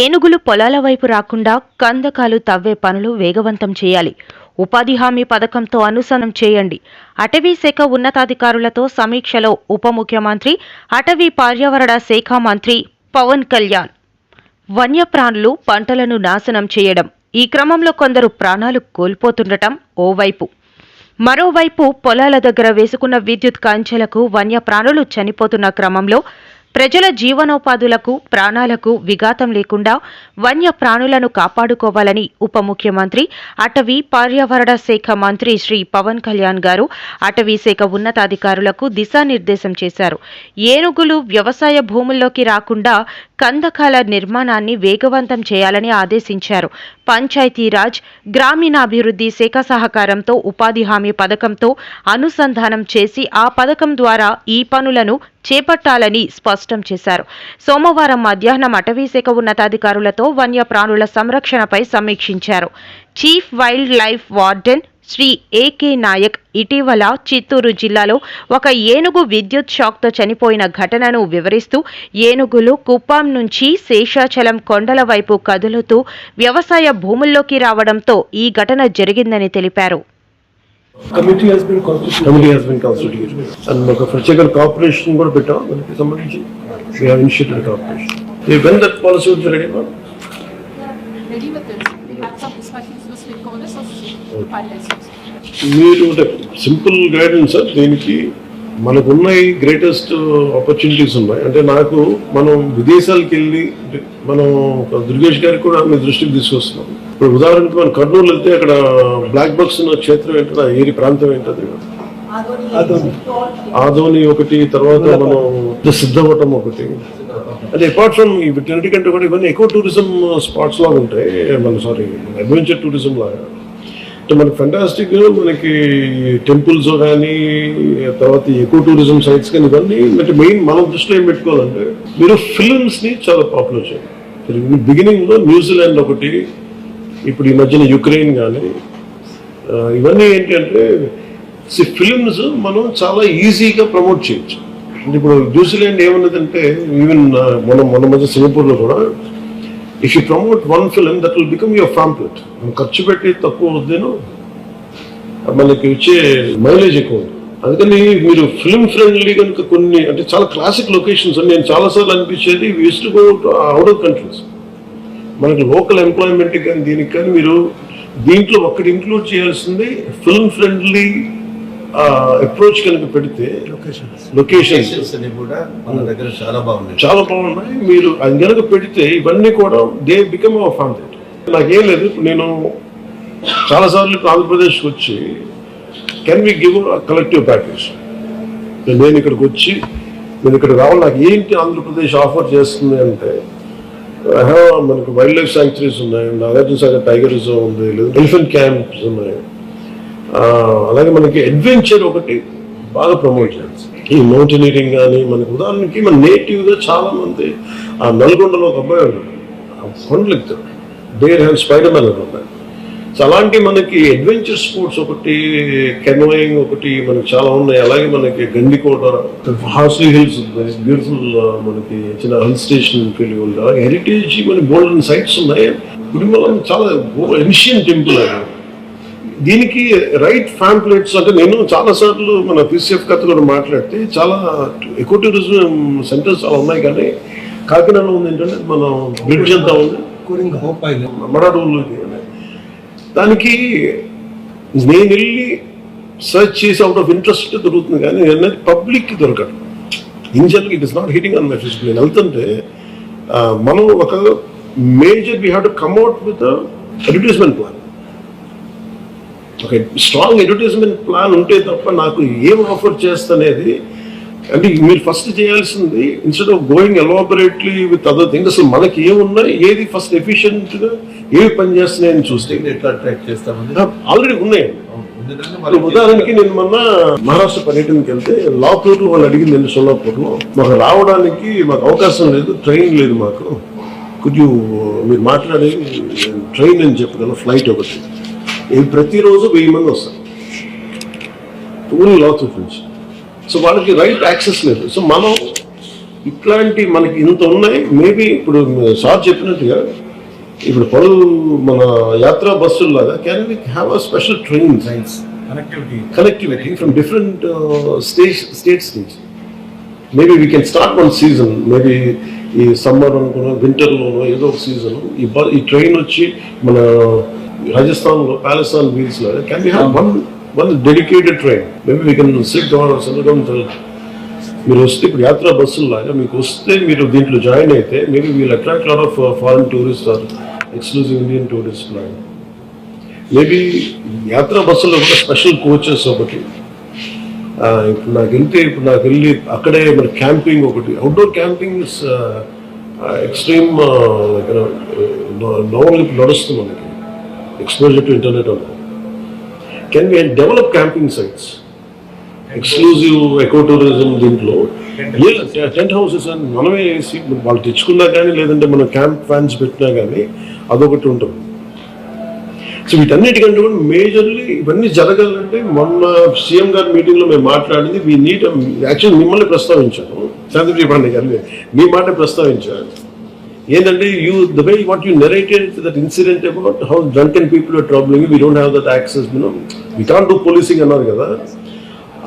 ఏనుగులు పొలాల వైపు రాకుండా కందకాలు తవ్వే పనులు వేగవంతం చేయాలి. ఉపాధి హామీ పథకంతో అనుసంధానం చేయండి. అటవీ శాఖ ఉన్నతాధికారులతో సమీక్షలో ఉప ముఖ్యమంత్రి, అటవీ పర్యావరణ శాఖ మంత్రి పవన్ కళ్యాణ్. వన్యప్రాణులు పంటలను నాశనం చేయడం, ఈ క్రమంలో కొందరు ప్రాణాలు కోల్పోతుండటం ఓవైపు. మరోవైపు పొలాల దగ్గర వేసుకున్న విద్యుత్ కంచెలకు వన్యప్రాణులు చనిపోతున్న క్రమంలో ప్రజల జీవనోపాధులకు, ప్రాణాలకు విఘాతం లేకుండా వన్యప్రాణులను కాపాడుకోవాలని ఉప ముఖ్యమంత్రి, అటవీ పర్యావరణ శాఖ మంత్రి శ్రీ పవన్ కళ్యాణ్ గారు అటవీ శాఖ ఉన్నతాధికారులకు దిశానిర్దేశం చేశారు. ఏనుగులు వ్యవసాయ భూముల్లోకి రాకుండా కందకాల నిర్మాణాన్ని వేగవంతం చేయాలని ఆదేశించారు. పంచాయతీరాజ్, గ్రామీణాభివృద్ధి శాఖ సహకారంతో ఉపాధి హామీ పథకంతో అనుసంధానం చేసి ఆ పథకం ద్వారా ఈ పనులను చేపట్టాలని స్పష్టం చేశారు. సోమవారం మధ్యాహ్నం అటవీ శాఖ ఉన్నతాధికారులతో వన్యప్రాణుల సంరక్షణపై సమీక్షించారు. Chief wildlife warden Shri AK Nayak ఇటీవల చిత్తూరు జిల్లాలో ఒక ఏనుగు విద్యుత్ షాక్తో చనిపోయిన ఘటనను వివరిస్తూ, ఏనుగులు కుప్పం నుంచి శేషాచలం కొండల వైపు కదులుతూ వ్యవసాయ భూముల్లోకి రావడంతో ఈ ఘటన జరిగిందని తెలిపారు. Committee has been constituted. And ఒక ప్రత్యేక కార్పొరేషన్ కూడా పెట్టాం. దానికి సంబంధించి we have initiated corporation. When that policy will be ready, ma'am? Ready with this. We have some discussions with stakeholders of finalizing. మీరు సింపుల్ గైడెన్స్ సార్. దీనికి మనకున్న greatest opportunities ఉన్నాయి. అంటే నాకు మనం విదేశాలకు వెళ్ళి మనం దుర్గేష్ గారికి కూడా మీ దృష్టికి తీసుకొస్తున్నాం. ఇప్పుడు ఉదాహరణకు మనం కర్నూలు వెళ్తే అక్కడ బ్లాక్ బాక్స్ ఉన్న క్షేత్రం ఏంటో, ఏరి ప్రాంతం ఏంటది, ఆదోని ఒకటి, తర్వాత మనం సిద్ధవటం ఒకటి. అంటే అపార్ట్ ఫ్రమ్ వీటన్నిటికంటే కూడా ఇవన్నీ ఎక్కువ టూరిజం స్పాట్స్ లాగా ఉంటాయి. అడ్వెంచర్ టూరిజం లాగా. అంటే మనకి ఫెంటాస్టిక్, మనకి టెంపుల్స్ కానీ, తర్వాత ఎక్కువ టూరిజం సైట్స్ కానీ, ఇవన్నీ అంటే మెయిన్ మనం దృష్టిలో ఏం పెట్టుకోవాలంటే మీరు ఫిల్మ్స్ని చాలా పాపులర్ చేయాలి. బిగినింగ్లో న్యూజిలాండ్ ఒకటి, ఇప్పుడు ఈ మధ్యన యుక్రెయిన్ కానీ, ఇవన్నీ ఏంటంటే ఫిల్మ్స్ మనం చాలా ఈజీగా ప్రమోట్ చేయొచ్చు. అంటే ఇప్పుడు న్యూజిలాండ్ ఏమన్నదంటే, ఈవెన్ మొన్న మధ్య సింగపూర్లో కూడా, if you promote one film that will become your pamphlet. ఖర్చు పెట్టి తక్కువ వద్దేను, మనకి వచ్చే మైలేజ్ ఎక్కువ ఉంది. అందుకని మీరు ఫిల్మ్ ఫ్రెండ్లీ కనుక కొన్ని, అంటే చాలా క్లాసిక్ లొకేషన్స్ అని నేను చాలాసార్లు అనిపించేది, we used to go out of countries. మనకి లోకల్ ఎంప్లాయ్మెంట్ కానీ దీనికి కానీ మీరు దీంట్లో ఒక్కటి ఇంక్లూడ్ చేయాల్సింది ఫిల్మ్ ఫ్రెండ్లీ అప్రోచ్ కనుక పెడితే లొకేషన్స్ కూడా మన దగ్గర చాలా బాగున్నాయి. మీరు అది కనుక పెడితే ఇవన్నీ కూడా దే బికమ్ అవర్ ఫాంటెడ్. నాకేం లేదు, నేను చాలాసార్లు ఇప్పుడు ఆంధ్రప్రదేశ్కి వచ్చి can we give collective package. నేను ఇక్కడికి వచ్చి నేను ఇక్కడ రావాలి, నాకు ఏంటి ఆంధ్రప్రదేశ్ ఆఫర్ చేస్తుంది అంటే, మనకు వైల్డ్ లైఫ్ శాంక్చురీస్ ఉన్నాయి, నాగార్జునసాగర్ టైగర్ రిజర్వ్ ఉంది, లేదా ఎలిఫెంట్ క్యాంప్స్ ఉన్నాయి, అలాగే మనకి అడ్వెంచర్ ఒకటి బాగా ప్రమోట్ చేయాలి. ఈ మౌంటైనీరింగ్ కానీ, మనకి ఉదాహరణకి మన నేటివ్గా చాలా మంది ఆ నల్గొండలో ఒక అబ్బాయి ఉన్నాడు, కొండలు ఎక్కుతాడు, డేర్ హ్యాండ్ స్పైడర్ మ్యాన్ ఉన్నాయి. సో అలాంటి మనకి అడ్వెంచర్ స్పోర్ట్స్ ఒకటి, కెనోయింగ్ ఒకటి మనకి చాలా ఉన్నాయి. అలాగే మనకి గండికోట, హార్స్లీ హిల్స్ బ్యూటిఫుల్, మనకి చిన్న హిల్ స్టేషన్ ఫీల్, హెరిటేజ్ మన గోల్డెన్ సైట్స్ ఉన్నాయి. గుడిమలం చాలా ఏన్షియన్ టెంపుల్ అది. దీనికి రైట్ ఫ్యాంప్లెట్స్ అంటే నేను చాలాసార్లు మన పిసిఎఫ్ కథ కూడా మాట్లాడితే చాలా ఎకో టూరిజం సెంటర్స్ చాలా ఉన్నాయి. కానీ కాకినాడలో ఉంది ఏంటంటే మనం బ్రిడ్జ్ అంతా ఉంది, మరాఠోళ్ళకి. దానికి నేను వెళ్ళి సర్చ్ చేసి అవుట్ ఆఫ్ ఇంట్రెస్ట్ దొరుకుతుంది, కానీ అనేది పబ్లిక్కి దొరకదు. In general it is not hitting on my Facebook. నేను వెళ్తుంటే మనం ఒక major we have to come at with advertisement plan. ఒక స్ట్రాంగ్ అడ్వర్టైజ్మెంట్ ప్లాన్ ఉంటే తప్ప నాకు ఏం ఆఫర్ చేస్తనేది, అంటే మీరు ఫస్ట్ చేయాల్సింది instead of going elaborately with other things, అసలు మనకి ఏమున్నాయి, ఏది ఫస్ట్ ఎఫిషియెంట్గా ఏవి పనిచేస్తున్నాయని చూస్తే ఎట్లా ట్రాక్ చేస్తామని ఆల్రెడీ ఉన్నాయండి. ఎందుకంటే ఇప్పుడు ఉదాహరణకి నేను మొన్న మహారాష్ట్ర పర్యటనకి వెళ్తే లాతూర్ వాళ్ళు అడిగింది నేను సోలాపూర్లో మాకు రావడానికి మాకు అవకాశం లేదు, ట్రైన్ లేదు మాకు, కొద్ది మీరు మాట్లాడేది ట్రైన్ అని చెప్పగలను, ఫ్లైట్ ఒకటి. ఇది ప్రతిరోజు 1000 మంది వస్తారు ఓన్లీ లాతూర్ నుంచి. సో వాళ్ళకి రైట్ యాక్సెస్ లేదు. సో మనం ఇట్లాంటి మనకి ఇంత ఉన్నాయి. మేబీ ఇప్పుడు సార్ చెప్పినట్టుగా ఇప్పుడు మన యాత్రా బస్సుల్లాగా can we have a special trains connectivity from different states నుంచి. Maybe we can start one season, maybe ఈ సమ్మర్ అనుకున్నా వింటర్లోనో ఏదో ఒక సీజన్ ఈ ట్రైన్ వచ్చి మన రాజస్థాన్లో పాలెస్తాన్ వీల్స్ లాగా can we have one dedicated train. Maybe we can sit down మీరు వస్తే ఇప్పుడు యాత్రా బస్సుల్లాగా మీకు వస్తే మీరు దీంట్లో జాయిన్ అయితే maybe we'll attract lot of foreign tourist or exclusive Indian tourist plan. Maybe యాత్రా బస్సుల్లో కూడా స్పెషల్ కోచెస్ ఒకటి. ఇప్పుడు నాకు వెళ్ళి అక్కడే మరి క్యాంపింగ్ ఒకటి, అవుట్డోర్ క్యాంపింగ్ ఎక్స్ట్రీమ్ నోవల్ నడుస్తుంది మనకి, ఎక్స్పోజర్ టు ఇంటర్నెట్ అన్న. Can we develop camping sites, exclusive eco tourism దీంట్లో టెంట్ హౌసెస్ అని మనమే వేసి వాళ్ళు తెచ్చుకున్నా కానీ లేదంటే మనం క్యాంప్ ఫ్యాన్స్ పెట్టినా కానీ అదొకటి ఉంటుంది. సో వీటన్నిటికంటే కూడా మేజర్లీ ఇవన్నీ జరగాలంటే మొన్న సీఎం గారి మీటింగ్లో మేము మాట్లాడింది వీ నీడ్, యాక్చువల్లీ మిమ్మల్ని ప్రస్తావించాను, శాంతిప్రియ పాండే గారిని మీ మాట ప్రస్తావించాను. ఏంటంటే the way what you narrated that incident about how drunken people are troubling, we don't have that access, we can't do policing అన్నారు కదా,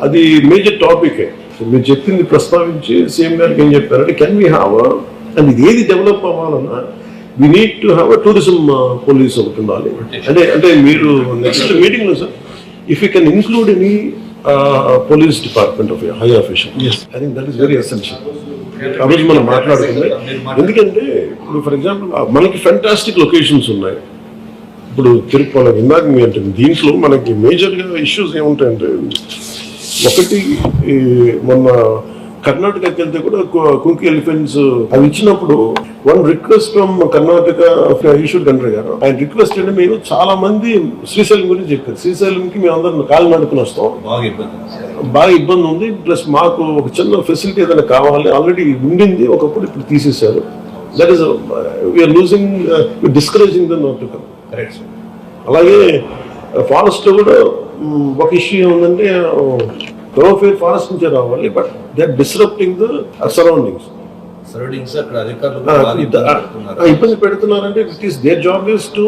అది మేజర్ టాపికే. మీరు చెప్పింది ప్రస్తావించి సీఎం గారికి ఏం చెప్పారంటే కెన్ వీ హ్యావ్ అండ్ ఇది ఏది డెవలప్ అవ్వాలన్నా we need to have tourism police ఒకటి ఉండాలి. అంటే మీరు నెక్స్ట్ మీటింగ్లో sir if you can include any police department of high official, I think that is very essential. ఆ రోజు మనం మాట్లాడుతుంది ఎందుకంటే ఇప్పుడు ఫర్ ఎగ్జాంపుల్ మనకి ఫెంటాస్టిక్ లొకేషన్స్ ఉన్నాయి. ఇప్పుడు తిరుపతి ఇందాక మీ అంటే దీంట్లో మనకి మేజర్గా ఇష్యూస్ ఏముంటాయంటే ఒకటి మొన్న కర్ణాటకకి వెళ్తే కూడా కుంకి ఎలిఫెంట్స్ అవి ఇచ్చినప్పుడు one request from Karnataka Eshwar Khandre గారు, ఆయన రిక్వెస్ట్ అంటే మీరు చాలా మంది శ్రీశైలం గురించి చెప్పారు. శ్రీశైలంకి మేము అందరం కాలు నడుకుని వస్తాం, బాగా ఇబ్బంది ఉంది, ప్లస్ మాకు ఒక చిన్న ఫెసిలిటీ ఏదైనా కావాలి, ఆల్రెడీ ఉండింది ఒకప్పుడు, ఇప్పుడు తీసేశారు. That is we're losing, discouraging the not to come. అలాగే ఫారెస్ట్ లో కూడా ఒక ఇష్యూ ఏముందంటే థరోఫేర్ ఫారెస్ట్ నుంచే రావాలి, but they are disrupting the surroundings. ఇబ్బంది పెడుతున్నారంటే it is their job is to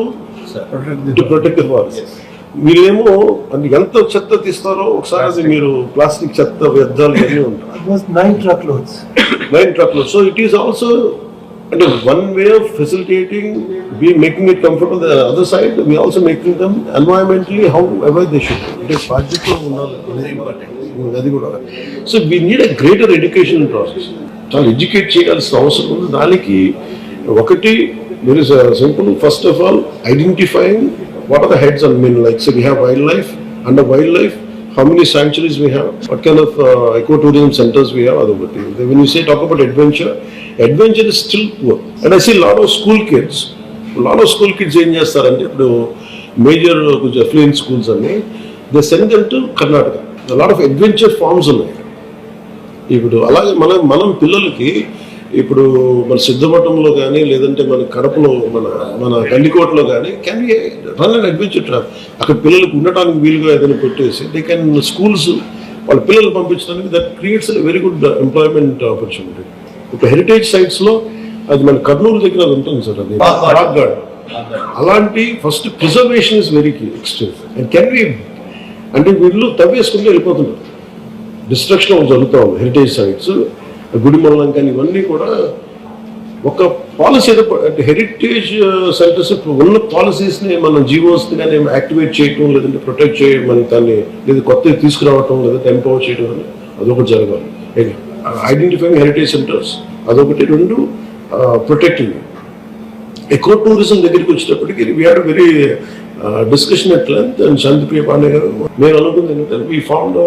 protect the forest. మీరేమో అంటే ఎంత చెత్త తీస్తారో ఒకసారి అది మీరు ప్లాస్టిక్ చెత్త వ్యర్థాలు అన్నీ ఉంటాయి. 9 truckloads. So it is also అంటే one way of facilitating, we making it comfortable. The other side, we also making them environmentally however they should. అంటే బాధ్యతలో ఉండాలి, అది కూడా. So we need a greater education process. చాలా educate చేయాల్సిన అవసరం ఉంది. దానికి ఒకటి there is a simple, first of all, identifying what are the heads on mean, like say we have wildlife, under wildlife how many sanctuaries we have, what kind of ecotourism centers we have. Adobati when you say talk about adventure is still poor, and I see a lot of school kids ఏం చేస్తారంటే ఇప్పుడు major కొంచెం affluent schools అన్ని they send them to Karnataka. Lot of adventure farms ఉన్నాయి. ఇప్పుడు అలాగే మనం పిల్లలకి ఇప్పుడు మన సిద్ధపట్నంలో కానీ లేదంటే మన కడపలో మన గండికోటలో కానీ can be run and adventure trap. అక్కడ పిల్లలకు ఉండటానికి వీలుగా ఏదైనా పెట్టేసి దే కెన్ స్కూల్స్ వాళ్ళ పిల్లలు పంపించడానికి that creates very good employment opportunity. ఇప్పుడు హెరిటేజ్ సైట్స్ లో అది మన కర్నూలు దగ్గర అది ఉంటుంది సార్, అది రాక్ గార్డెన్. అలాంటి first preservation is very key extreme. And can be అంటే వీళ్ళు తవ్వేసుకుంటూ వెళ్ళిపోతున్నారు, డిస్ట్రక్షన్ జరుగుతూ ఉంది. హెరిటేజ్ సైట్స్ గుడిమల్లం కానీ ఇవన్నీ కూడా ఒక పాలసీ ఏదో హెరిటేజ్ సెంటర్స్ ఉన్న పాలసీస్ని మన జీవోస్ని కానీ యాక్టివేట్ చేయటం లేదంటే ప్రొటెక్ట్ చేయడం దాన్ని లేదా కొత్తవి తీసుకురావటం లేదంటే ఎంపవర్ చేయడం అని అదొకటి జరగాలి. ఐడెంటిఫైయింగ్ హెరిటేజ్ సెంటర్స్ అదొకటి. రెండు ప్రొటెక్టింగ్. ఎకో టూరిజం దగ్గరికి వచ్చేటప్పటికి we had very discussion at length. And Shantipriya Pandey గారు మేము అనుకుంది ఏంటంటే వీ ఫౌండ్